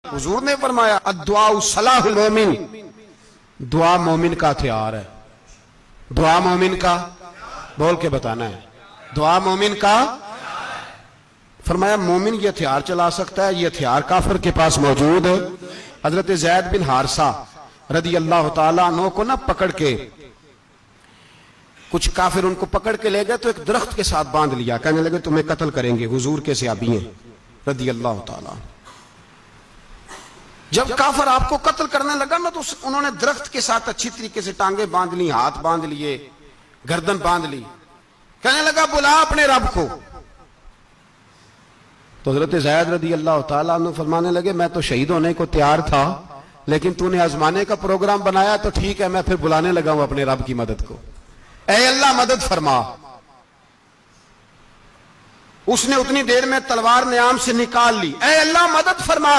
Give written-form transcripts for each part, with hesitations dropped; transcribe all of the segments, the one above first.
حضور نے فرمایا الدعاء صلاح المومن، دعا مومن کا ہتھیار ہے۔ دعا مومن کا، بول کے بتانا ہے، دعا مومن کا۔ فرمایا مومن یہ ہتھیار چلا سکتا ہے، یہ ہتھیار کافر کے پاس موجود ہے۔ حضرت زید بن حارثہ رضی اللہ تعالیٰ عنہ کو نہ پکڑ کے کچھ کافر ان کو پکڑ کے لے گئے تو ایک درخت کے ساتھ باندھ لیا، کہنے لگے تمہیں قتل کریں گے، حضور کے صحابی ہیں رضی اللہ تعالیٰ۔ جب کافر آپ کو قتل کرنے لگا نا تو انہوں نے درخت کے ساتھ اچھی طریقے سے ٹانگیں باندھ لی، ہاتھ باندھ لیے، گردن باندھ لی، کہنے لگا بلا اپنے رب کو۔ تو حضرت زید رضی اللہ تعالیٰ عنہ فرمانے لگے میں تو شہید ہونے کو تیار تھا، لیکن تو نے آزمانے کا پروگرام بنایا تو ٹھیک ہے، میں پھر بلانے لگا ہوں اپنے رب کی مدد کو۔ اے اللہ مدد فرما۔ اس نے اتنی دیر میں تلوار نیام سے نکال لی، اے اللہ مدد فرما۔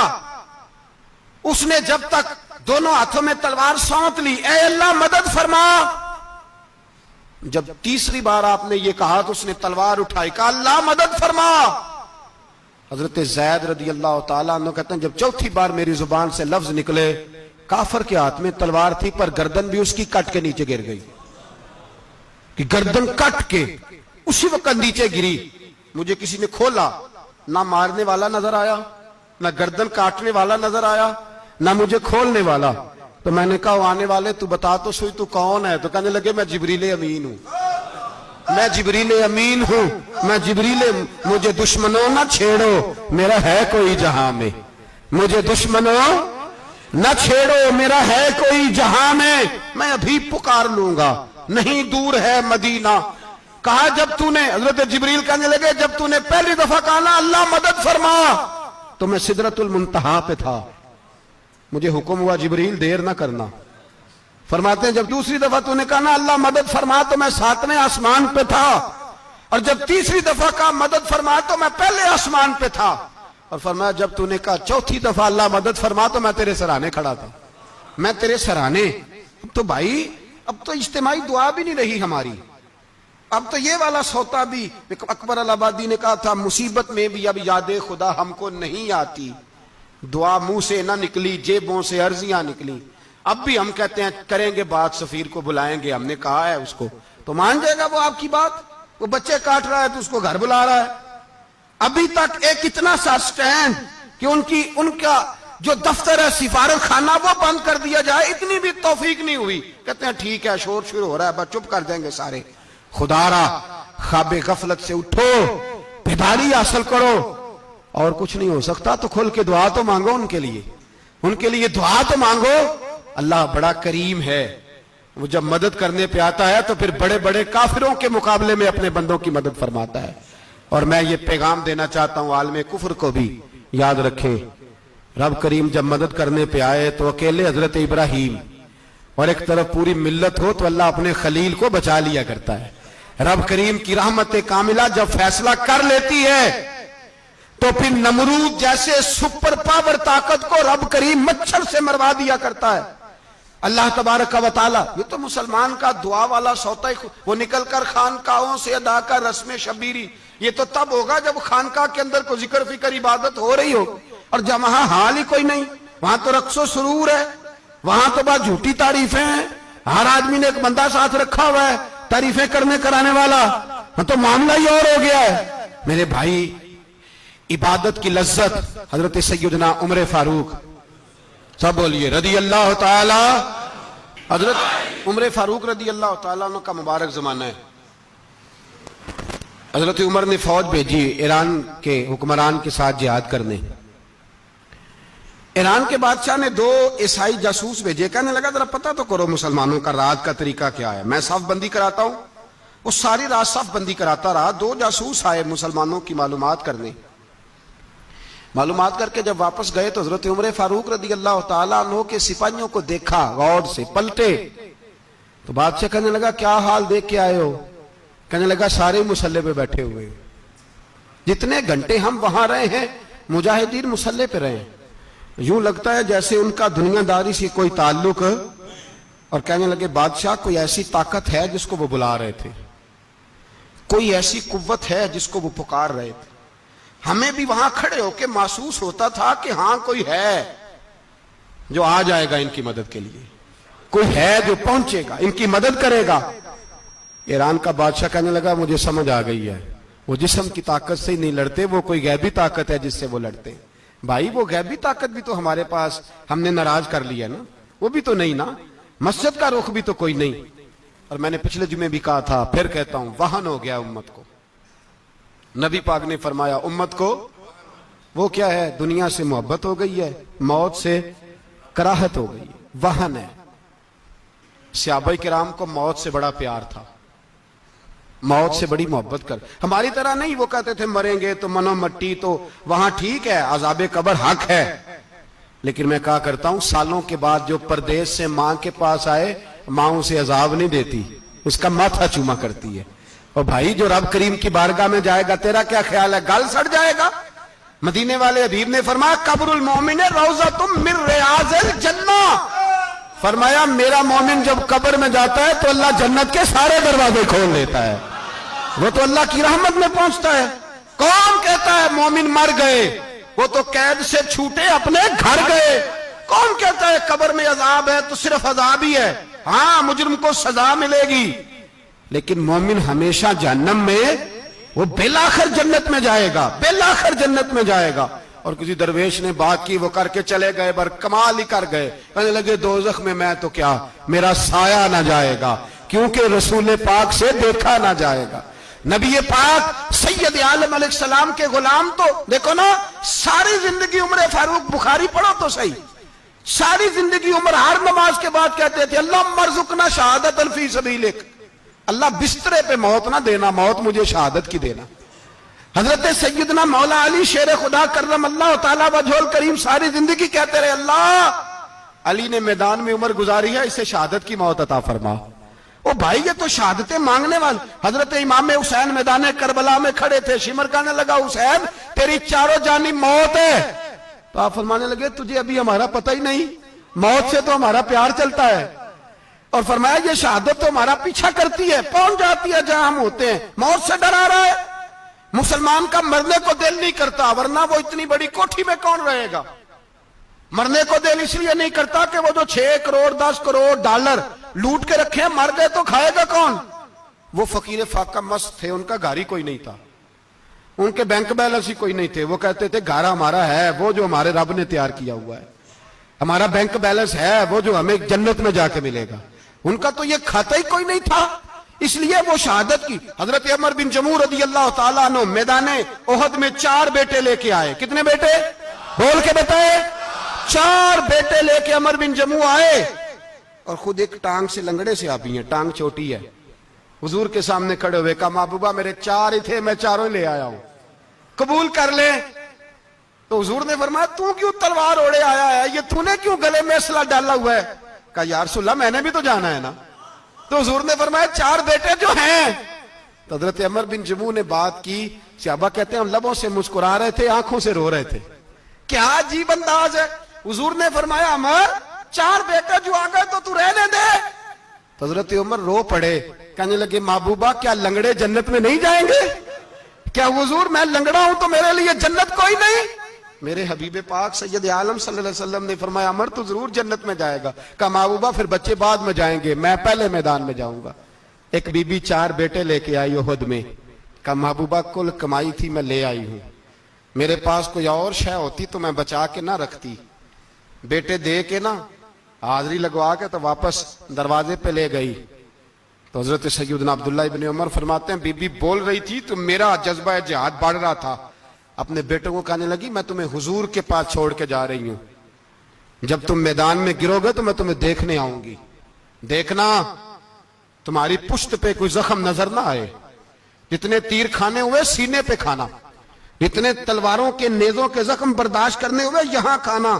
اس نے جب تک دونوں ہاتھوں میں تلوار سونت لی، اے اللہ مدد فرما۔ جب تیسری بار آپ نے یہ کہا تو اس نے تلوار اٹھائی، کہا اللہ مدد فرما۔ حضرت زید رضی اللہ تعالیٰ عنہ کہتے ہیں جب چوتھی بار میری زبان سے لفظ نکلے، کافر کے ہاتھ میں تلوار تھی پر گردن بھی اس کی کٹ کے نیچے گر گئی، کہ گردن کٹ کے اسی وقت نیچے گری۔ مجھے کسی نے کھولا، نہ مارنے والا نظر آیا، نہ گردن کاٹنے والا نظر آیا، نہ مجھے کھولنے والا۔ تو میں نے کہا آنے والے تو بتا تو سوئی تو کون ہے؟ تو کہنے لگے میں جبریل امین ہوں، میں جبریل امین ہوں، میں جبریل، مجھے دشمنوں نہ چھیڑو، میرا ہے کوئی جہاں میں، مجھے دشمنوں نہ چھیڑو، میرا ہے کوئی جہاں میں ابھی پکار لوں گا، نہیں دور ہے مدینہ۔ کہا جب تو نے، حضرت جبریل کہنے لگے جب تو نے پہلی دفعہ کہا نا اللہ مدد فرما تو میں سدرۃ المنتہا پہ تھا، مجھے حکم ہوا جبریل دیر نہ کرنا۔ فرماتے ہیں جب دوسری دفعہ تو نے کہا نا اللہ مدد فرما تو میں 7ویں آسمان پہ تھا، اور جب تیسری دفعہ کہا مدد فرما تو میں پہلے آسمان پہ تھا، اور فرمایا جب تو نے کہا چوتھی دفعہ اللہ مدد فرما تو میں تیرے سرانے کھڑا تھا، میں تیرے سرانے۔ اب تو بھائی اب تو اجتماعی دعا بھی نہیں رہی ہماری، اب تو یہ والا سوتا بھی۔ اکبر الآبادی نے کہا تھا مصیبت میں بھی اب یاد خدا ہم کو نہیں آتی، دعا منہ سے نہ نکلی جیبوں سے عرضیاں نکلی۔ اب بھی ہم کہتے ہیں کریں گے بات، سفیر کو بلائیں گے، ہم نے کہا ہے اس کو، تو مان جائے گا وہ آپ کی بات؟ وہ بچے کاٹ رہا ہے تو اس کو گھر بلا رہا ہے۔ ابھی تک ایک اتنا سا سٹینڈ کہ ان کا جو دفتر ہے سفارت خانہ وہ بند کر دیا جائے، اتنی بھی توفیق نہیں ہوئی۔ کہتے ہیں ٹھیک ہے شور شروع ہو رہا ہے بس چپ کر دیں گے سارے۔ خدا را خواب غفلت سے اٹھو، بیداری حاصل کرو، اور کچھ نہیں ہو سکتا تو کھل کے دعا تو مانگو، ان کے لیے دعا تو مانگو۔ اللہ بڑا کریم ہے، وہ جب مدد کرنے پہ آتا ہے تو پھر بڑے بڑے کافروں کے مقابلے میں اپنے بندوں کی مدد فرماتا ہے۔ اور میں یہ پیغام دینا چاہتا ہوں عالم کفر کو بھی، یاد رکھیں رب کریم جب مدد کرنے پہ آئے تو اکیلے حضرت ابراہیم اور ایک طرف پوری ملت ہو تو اللہ اپنے خلیل کو بچا لیا کرتا ہے۔ رب کریم کی رحمت کاملہ جب فیصلہ کر لیتی ہے تو پھر نمرود جیسے سپر پاور طاقت کو رب کریم مچھر سے مروا دیا کرتا ہے۔ اللہ تبارک و تعالی، یہ تو مسلمان کا دعا والا سوتا ہی، وہ نکل کر خانقاہوں سے ادا کر رسم شبیری، یہ تو تب ہوگا جب خانقاہ کے اندر کوئی ذکر فکر عبادت ہو رہی ہو، اور جب وہاں حال ہی کوئی نہیں، وہاں تو رقص و سرور ہے، وہاں تو بات جھوٹی تعریفیں ہیں، ہر آدمی نے ایک بندہ ساتھ رکھا ہوا ہے تعریفیں کرنے کرانے والا، ہاں تو معاملہ ہی اور ہو گیا ہے۔ میرے بھائی عبادت کی لذت حضرت سیدنا عمر فاروق، سب بولیے رضی اللہ تعالی، حضرت عمر فاروق رضی اللہ تعالیٰ عنہ کا مبارک زمانہ ہے۔ حضرت عمر نے فوج بھیجی ایران کے حکمران کے ساتھ جہاد کرنے۔ ایران کے بادشاہ نے 2 عیسائی جاسوس بھیجے، کہنے لگا ذرا پتہ تو کرو مسلمانوں کا رات کا طریقہ کیا ہے، میں صف بندی کراتا ہوں۔ وہ ساری رات صف بندی کراتا رہا، 2 جاسوس آئے مسلمانوں کی معلومات کرنے، معلومات کر کے جب واپس گئے تو حضرت عمر فاروق رضی اللہ تعالیٰ عنہ کے سپاہیوں کو دیکھا، غور سے پلٹے تو بادشاہ کہنے لگا کیا حال دیکھ کے آئے ہو؟ کہنے لگا سارے مسلح پہ بیٹھے ہوئے، جتنے گھنٹے ہم وہاں رہے ہیں مجاہدین مسلح پہ رہے ہیں، یوں لگتا ہے جیسے ان کا دنیا داری سے کوئی تعلق۔ اور کہنے لگے بادشاہ کوئی ایسی طاقت ہے جس کو وہ بلا رہے تھے، کوئی ایسی قوت ہے جس کو وہ پکار رہے تھے۔ ہمیں بھی وہاں کھڑے ہو کے محسوس ہوتا تھا کہ ہاں کوئی ہے جو آ جائے گا ان کی مدد کے لیے، کوئی ہے جو پہنچے گا ان کی مدد کرے گا۔ ایران کا بادشاہ کہنے لگا مجھے سمجھ آ گئی ہے، وہ جسم کی طاقت سے ہی نہیں لڑتے، وہ کوئی غیبی طاقت ہے جس سے وہ لڑتے ہیں۔ بھائی وہ غیبی طاقت بھی تو ہمارے پاس ہم نے ناراض کر لیا نا، وہ بھی تو نہیں نا، مسجد کا رخ بھی تو کوئی نہیں۔ اور میں نے پچھلے جمعے بھی کہا تھا، پھر کہتا ہوں، وہن ہو گیا امت کو۔ نبی پاک نے فرمایا امت کو وہ کیا ہے، دنیا سے محبت ہو گئی ہے، موت سے کراہت ہو گئی ہے، وہن ہے۔ صحابہ کرام کو موت سے بڑا پیار تھا، موت سے بڑی محبت کر، ہماری طرح نہیں، وہ کہتے تھے مریں گے تو منو مٹی، تو وہاں ٹھیک ہے عذاب قبر حق ہے، لیکن میں کہا کرتا ہوں سالوں کے بعد جو پردیس سے ماں کے پاس آئے، ماں اسے عذاب نہیں دیتی، اس کا ماتھا چوما کرتی ہے۔ اور بھائی جو رب کریم کی بارگاہ میں جائے گا، تیرا کیا خیال ہے گل سڑ جائے گا؟ مدینے والے حبیب نے فرمایا قبر المومن روضۃ من ریاض الجنہ، فرمایا میرا مومن جب قبر میں جاتا ہے تو اللہ جنت کے سارے دروازے کھول لیتا ہے، وہ تو اللہ کی رحمت میں پہنچتا ہے۔ کون کہتا ہے مومن مر گئے، وہ تو قید سے چھوٹے اپنے گھر گئے۔ کون کہتا ہے قبر میں عذاب ہے تو صرف عذاب ہی ہے، ہاں مجرم کو سزا ملے گی، لیکن مومن ہمیشہ جہنم میں، وہ بالآخر جنت میں جائے گا، بالآخر جنت میں جائے گا۔ اور کسی درویش نے بات کی، وہ کر کے چلے گئے، بر کمال ہی کر گئے، کہنے لگے دوزخ میں میں تو کیا، میرا سایہ نہ جائے گا، کیونکہ رسول پاک سے دیکھا نہ جائے گا۔ نبی پاک سید عالم علیہ السلام کے غلام تو دیکھو نا، ساری زندگی عمر فاروق بخاری پڑھو تو صحیح، ساری زندگی عمر ہر نماز کے بعد کہتے تھے اللہم ارزقنا شہادت فی سبیلک، اللہ بسترے پہ موت نہ دینا، موت مجھے شہادت کی دینا۔ حضرت سیدنا مولا علی شیر خدا کرم اللہ تعالیٰ وجہ الکریم ساری زندگی کہتے رہے اللہ، علی نے میدان میں عمر گزاری ہے، اسے شہادت کی موت عطا فرما۔ او بھائی یہ تو شہادتیں مانگنے والے۔ حضرت امام حسین میدان کربلا میں کھڑے تھے، شمر کہنے لگا حسین تیری چاروں جانب موت ہے، تو آپ فرمانے لگے تجھے ابھی ہمارا پتہ ہی نہیں، موت سے تو ہمارا پیار چلتا ہے، اور فرمایا یہ شہادت تو ہمارا پیچھا کرتی ہے، پہنچ جاتی ہے جہاں ہم ہوتے ہیں، موت سے ڈرا رہا ہے۔ مسلمان کا مرنے کو دل نہیں کرتا، ورنہ وہ اتنی بڑی کوٹھی میں کون رہے گا؟ مرنے کو دل اس لیے نہیں کرتا کہ وہ جو 6 کروڑ 10 کروڑ ڈالر لوٹ کے رکھے ہیں، مر گئے تو کھائے گا کون؟ وہ فقیر فاقہ مست تھے، ان کا گھر ہی کوئی نہیں تھا، ان کے بینک بیلنس ہی کوئی نہیں تھے، وہ کہتے تھے گھر ہمارا ہے وہ جو ہمارے رب نے تیار کیا ہوا ہے، ہمارا بینک بیلنس ہے وہ جو ہمیں جنت میں جا کے ملے گا۔ ان کا تو یہ کھاتا ہی کوئی نہیں تھا، اس لیے وہ شہادت کی۔ حضرت عمر بن جموع رضی اللہ تعالیٰ عنہ میدان احد میں 4 بیٹے لے کے آئے۔ کتنے بیٹے؟ بول کے بتائے۔ 4 بیٹے لے کے عمر بن جموع آئے، اور خود ایک ٹانگ سے لنگڑے سے آبی ہیں، ٹانگ چھوٹی ہے، حضور کے سامنے کھڑے ہوئے کہا محبوبہ میرے 4 ہی تھے، میں 4 ہی لے آیا ہوں، قبول کر لیں۔ تو حضور نے فرمایا تو کیوں تلوار اوڑے آیا ہے، یہ تو نے کیوں گلے میں اسلحہ ڈالا ہوا ہے؟ کہا یا رسول اللہ میں نے بھی تو جانا ہے نا۔ تو حضور نے فرمایا 4 بیٹے جو ہیں۔ تو حضرت عمر بن جموع نے بات کی، صحابہ کہتے ہیں ہم لبوں سے مسکرا رہے تھے، آنکھوں سے رو رہے تھے، کیا عجیب انداز ہے۔ حضور نے فرمایا عمر 4 بیٹے جو آ گئے تو رہنے دے۔ تو حضرت عمر رو پڑے، کہنے لگے محبوبہ کیا لنگڑے جنت میں نہیں جائیں گے؟ کیا حضور میں لنگڑا ہوں تو میرے لیے جنت کوئی نہیں؟ میرے حبیب پاک سید عالم صلی اللہ علیہ وسلم نے فرمایا عمر تو ضرور جنت میں جائے گا۔ کہا محبوبہ پھر بچے بعد میں جائیں گے، میں پہلے میدان میں جاؤں گا۔ ایک بی بی 4 بیٹے لے کے آئی احد میں، کہا محبوبہ کل کمائی تھی میں لے آئی ہوں، میرے پاس کوئی اور شے ہوتی تو میں بچا کے نہ رکھتی، بیٹے دے کے نا حاضری لگوا کے تو واپس دروازے پہ لے گئی۔ تو حضرت سیدنا عبداللہ ابن عمر فرماتے ہیں بی بی بول رہی تھی تو میرا جذبہ جہاد بڑھ رہا تھا، اپنے بیٹوں کو کہنے لگی میں تمہیں حضور کے پاس چھوڑ کے جا رہی ہوں، جب تم میدان میں گرو گے تو میں تمہیں دیکھنے آؤں گی، دیکھنا تمہاری پشت پہ کوئی زخم نظر نہ آئے، جتنے تیر کھانے ہوئے سینے پہ کھانا، جتنے تلواروں کے نیزوں کے زخم برداشت کرنے ہوئے یہاں کھانا،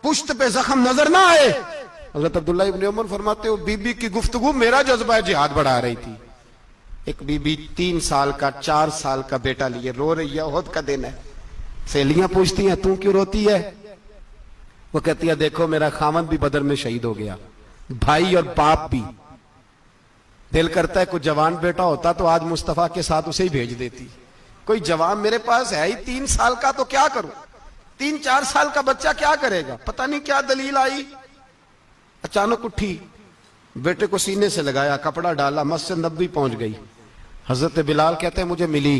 پشت پہ زخم نظر نہ آئے۔ حضرت عبداللہ ابن عمر فرماتے ہو بی بی کی گفتگو میرا جذبہ جہاد بڑھا رہی تھی۔ ایک بی بی 3 سال کا 4 سال کا بیٹا لیے رو رہی ہے، احد کا دن ہے، سہیلیاں پوچھتی ہیں تو کیوں روتی ہے؟ وہ کہتی ہے دیکھو میرا خامد بھی بدر میں شہید ہو گیا، بھائی اور باپ بھی، دل کرتا ہے کوئی جوان بیٹا ہوتا تو آج مصطفیٰ کے ساتھ اسے ہی بھیج دیتی، کوئی جواب میرے پاس ہے ہی 3 سال کا تو کیا کروں؟ 3-4 سال کا بچہ کیا کرے گا؟ پتہ نہیں کیا دلیل آئی، اچانک اٹھی، بیٹے کو سینے سے لگایا، کپڑا ڈالا، مسجد نبوی پہنچ گئی۔ حضرت بلال کہتے ہیں مجھے ملی،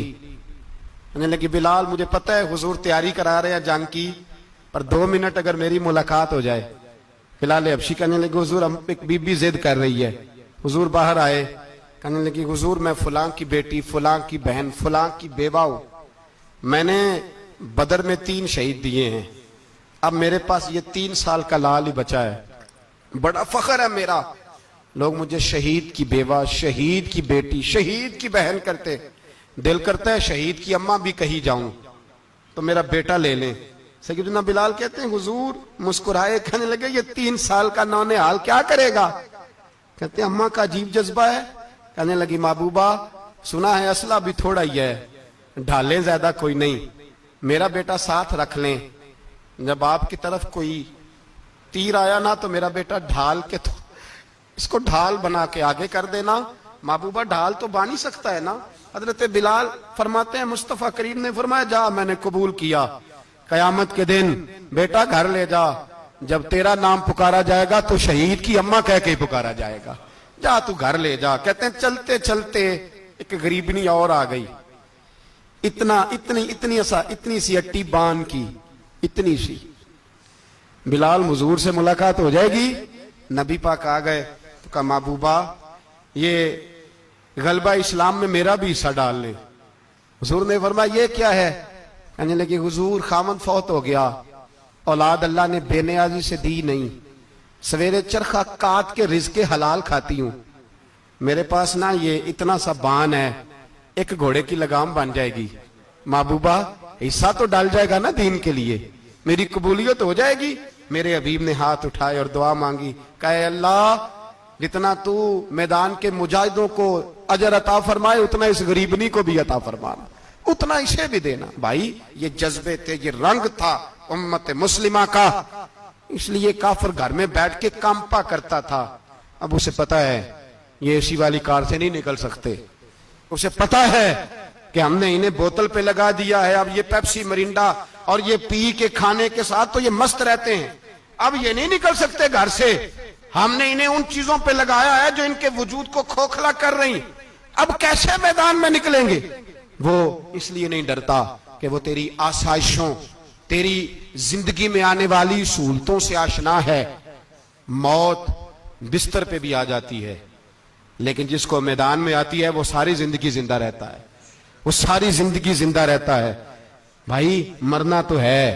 کہنے لگی بلال مجھے پتہ ہے حضور تیاری کرا رہے ہیں جنگ کی، پر 2 منٹ اگر میری ملاقات ہو جائے۔ بلال حبشی کہنے لگے حضور ہم ایک بی بی ضد کر رہی ہے۔ حضور باہر آئے، کہنے لگی حضور میں فلاں کی بیٹی، فلاں کی بہن، فلاں کی بیوہ ہوں، میں نے بدر میں 3 شہید دیے ہیں، اب میرے پاس یہ 3 سال کا لال ہی بچا ہے، بڑا فخر ہے میرا، لوگ مجھے شہید کی بیوہ، شہید کی بیٹی، شہید کی بہن کرتے، دل کرتا ہے شہید کی اماں بھی کہیں جاؤں تو میرا بیٹا لے لیں۔ سیدنا بلال کہتے ہیں حضور مسکرائے، کہنے لگے یہ 3 سال کا نونہال کیا کرے گا؟ کہتے ہیں اماں کا عجیب جذبہ ہے۔ کہنے لگی محبوبہ سنا ہے اسلحہ بھی تھوڑا ہی ہے، ڈھالیں زیادہ کوئی نہیں، میرا بیٹا ساتھ رکھ لیں، جب آپ کی طرف کوئی تیر آیا نا تو میرا بیٹا ڈھال کے تو اس کو ڈھال بنا کے آگے کر دینا۔ محبوبہ ڈھال تو بن ہی سکتا ہے نا۔ حضرت بلال فرماتے ہیں مصطفیٰ کریم نے فرمایا جا میں نے قبول کیا، قیامت کے دن بیٹا گھر لے جا، جب تیرا نام پکارا جائے گا تو شہید کی اماں کہہ کے پکارا جائے گا، جا تو گھر لے جا۔ کہتے ہیں چلتے چلتے ایک غریبنی اور آ گئی، اتنی سی اٹی بان کی، اتنی سی۔ بلال حضور سے ملاقات ہو جائے گی، نبی پاک آ گئے تو کہا محبوبہ یہ غلبہ اسلام میں میرا بھی حصہ ڈال لیں۔ حضور نے فرمایا یہ کیا ہے؟ کہنے لگے حضور خامن فوت ہو گیا، اولاد اللہ نے بے نیازی سے دی نہیں، سویرے چرخہ کاٹ کے رزق حلال کھاتی ہوں، میرے پاس نا یہ اتنا سا بان ہے، ایک گھوڑے کی لگام بن جائے گی، محبوبہ حصہ تو ڈال جائے گا نا دین کے لیے، میری قبولیت ہو جائے گی۔ میرے حبیب نے ہاتھ اٹھائے اور دعا مانگی، کہے اللہ جتنا تو میدان کے مجاہدوں کو اجر عطا فرمائے اتنا اس غریبنی کو بھی عطا فرمانا، اتنا اسے بھی دینا۔ بھائی یہ جذبے تھے، یہ رنگ تھا امت مسلمہ کا، اس لیے کافر گھر میں بیٹھ کے کانپا کرتا تھا۔ اب اسے پتا ہے یہ اے سی والی کار سے نہیں نکل سکتے، اسے پتا ہے کہ ہم نے انہیں بوتل پہ لگا دیا ہے، اب یہ پیپسی مرینڈا اور یہ پی کے کھانے کے ساتھ تو یہ مست رہتے ہیں، اب یہ نہیں نکل سکتے گھر سے، ہم نے انہیں ان چیزوں پہ لگایا ہے جو ان کے وجود کو کھوکھلا کر رہی، اب کیسے میدان میں نکلیں گے؟ وہ اس لیے نہیں ڈرتا کہ وہ تیری آسائشوں، تیری زندگی میں آنے والی سہولتوں سے آشنا ہے۔ موت بستر پہ بھی آ جاتی ہے، لیکن جس کو میدان میں آتی ہے وہ ساری زندگی زندہ رہتا ہے، وہ ساری زندگی زندہ رہتا ہے۔ بھائی مرنا تو ہے،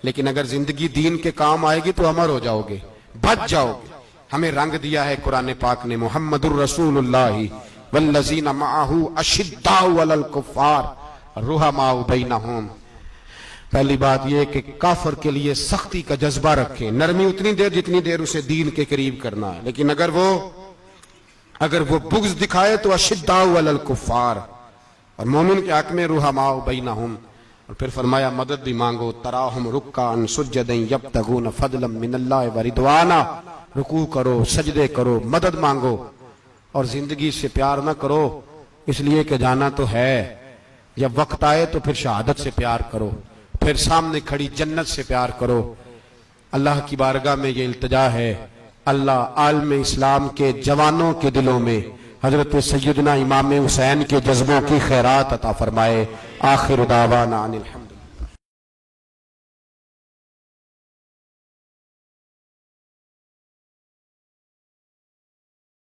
لیکن اگر زندگی دین کے کام آئے گی تو امر ہو جاؤ گے، بچ جاؤ گے۔ ہمیں رنگ دیا ہے قرآن پاک نے، محمد الرسول اللہ والذین معہ اشداء علی الکفار رحماء بینہم۔ پہلی بات یہ کہ کافر کے لیے سختی کا جذبہ رکھیں، نرمی اتنی دیر جتنی دیر اسے دین کے قریب کرنا ہے، لیکن اگر وہ بغض دکھائے تو اشداء علی الکفار، اور مومن کے حق میں رحماء بینہم۔ اور پھر فرمایا مدد بھی مانگو، تراہم رکعا سجدا یبتغون فضلا من اللہ ورضوانا، رکوع کرو، سجدے کرو، مدد مانگو، اور زندگی سے پیار نہ کرو اس لیے کہ جانا تو ہے، جب وقت آئے تو پھر شہادت سے پیار کرو، پھر سامنے کھڑی جنت سے پیار کرو۔ اللہ کی بارگاہ میں یہ التجا ہے، اللہ عالم اسلام کے جوانوں کے دلوں میں حضرت سیدنا امام حسین کے جذبوں کی خیرات عطا فرمائے۔ آخر دعوانا ان الحمد